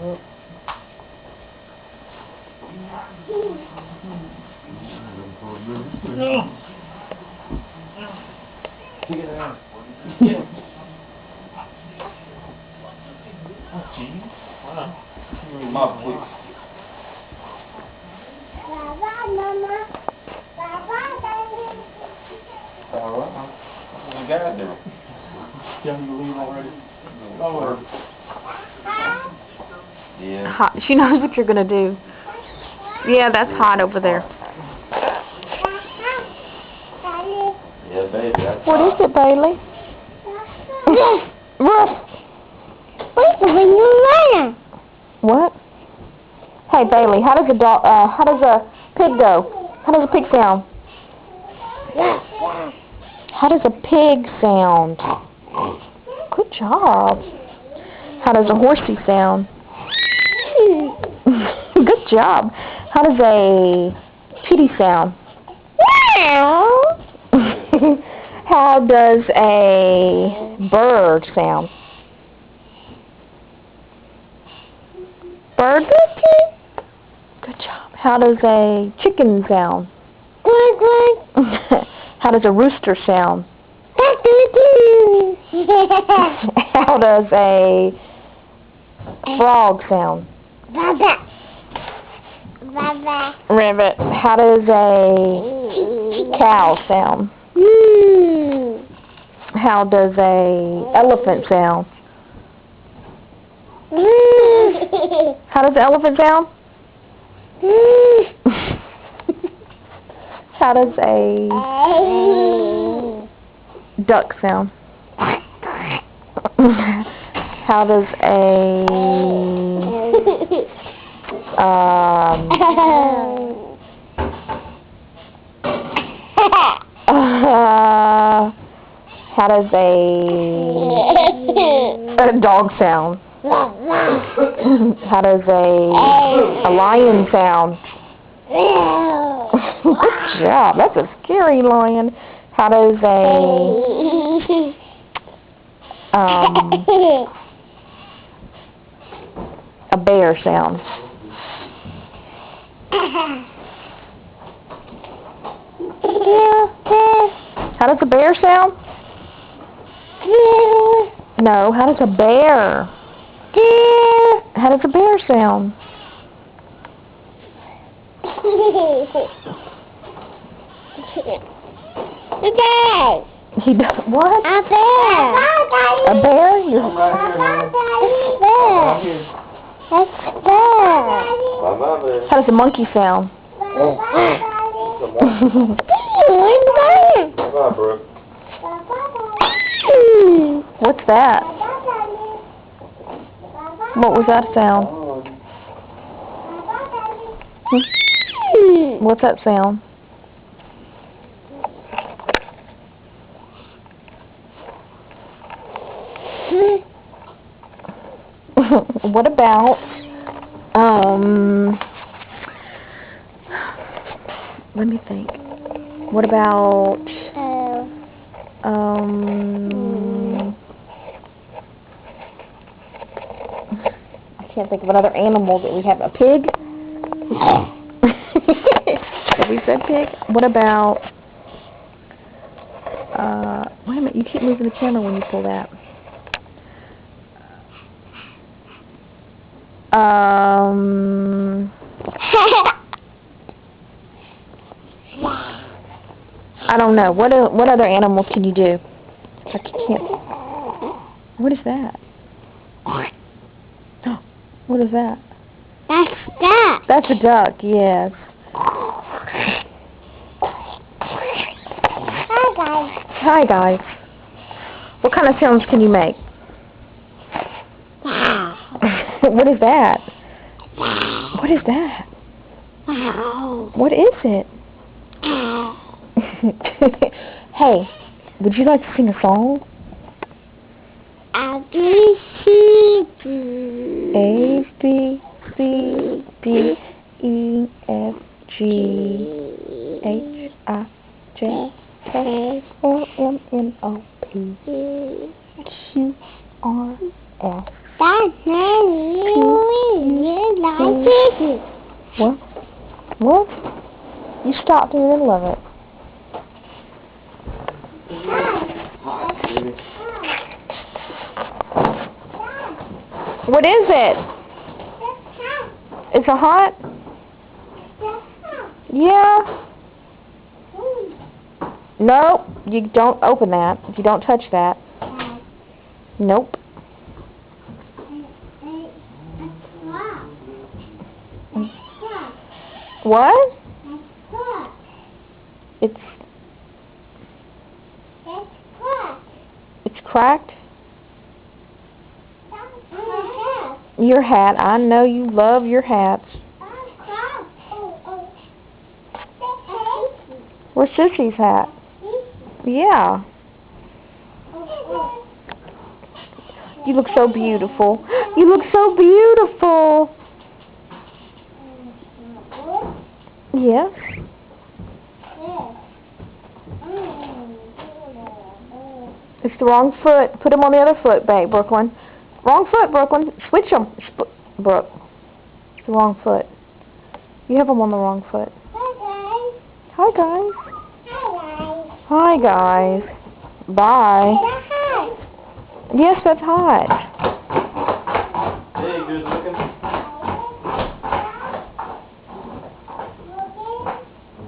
Take it out. Oh, geez. Wow. Mama, please. Alright. You got it. Young to leave already. Oh, yeah. Hot. She knows what you're gonna do. Yeah, that's hot over there. Yeah, baby, that's What hot. is it, Bailey? What? Hey, Bailey, how does a pig go? How does a pig sound? How does a pig sound? Good job. How does a horsey sound? Good job. How does a kitty sound? How does a bird sound? Bird? Good job. How does a chicken sound? How does a rooster sound? How does a frog sound? Ribbit. How does a cow sound? How does a elephant sound? How does the elephant sound? How does a duck sound? How does a how does a dog sound? How does a lion sound? Good job. That's a scary lion. How does a bear sound? How does a bear sound? No, how does a bear? How does a bear sound? He does what? A bear. A bear? I'm right here, man. That's bear. Bye-bye, How does a monkey sound? Bye, Brooke. What's that? What was that sound? What's that sound? What about, let me think. What about, I can't think of another animal that we have. A pig? Have we said pig? What about, wait a minute, you keep moving the camera when you pull that. I don't know. What other animals can you do? I can't. What is that? What is that? That's duck. That's a duck, yes. Hi guys. Hi, guys. What kind of sounds can you make? Wow. What is that? What is that? Wow. What is it? Hey, would you like to sing a song? A, B, C, D. A, B, C, D, E, F, G, H, I, J, K, L, M, N, O, P, Q, R, S. That's you like it. What? What? You stopped in the middle of it. Hot, baby. What is it? It's a hot? Yeah. Nope. You don't open that. You don't touch that. Nope. What? It's cracked. Your hat. I know you love your hats. Where's Sissy's hat? Yeah. You look so beautiful. You look so beautiful. Yes. It's the wrong foot. Put him on the other foot, babe, Brooklyn. Wrong foot, Brooklyn. Switch them, Brooke. It's the wrong foot. You have them on the wrong foot. Hi, guys. Hi, guys. Bye. Yes, that's hot. Hey, good looking.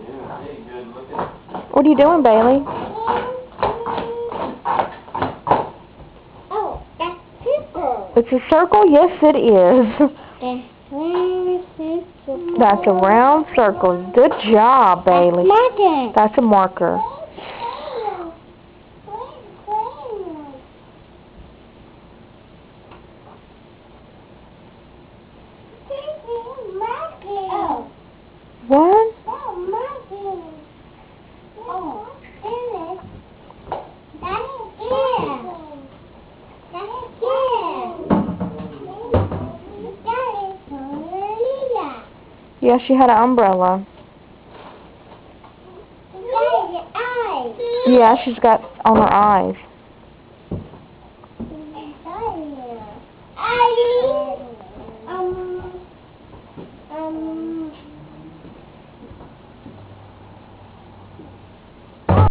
Yeah, hey, good looking. What are you doing, Bailey? Oh, that's people. It's a circle? Yes, it is. That's a round circle. Good job, Bailey. Mother. That's a marker. What? Yeah, she had an umbrella. Yeah, she's got on her eyes.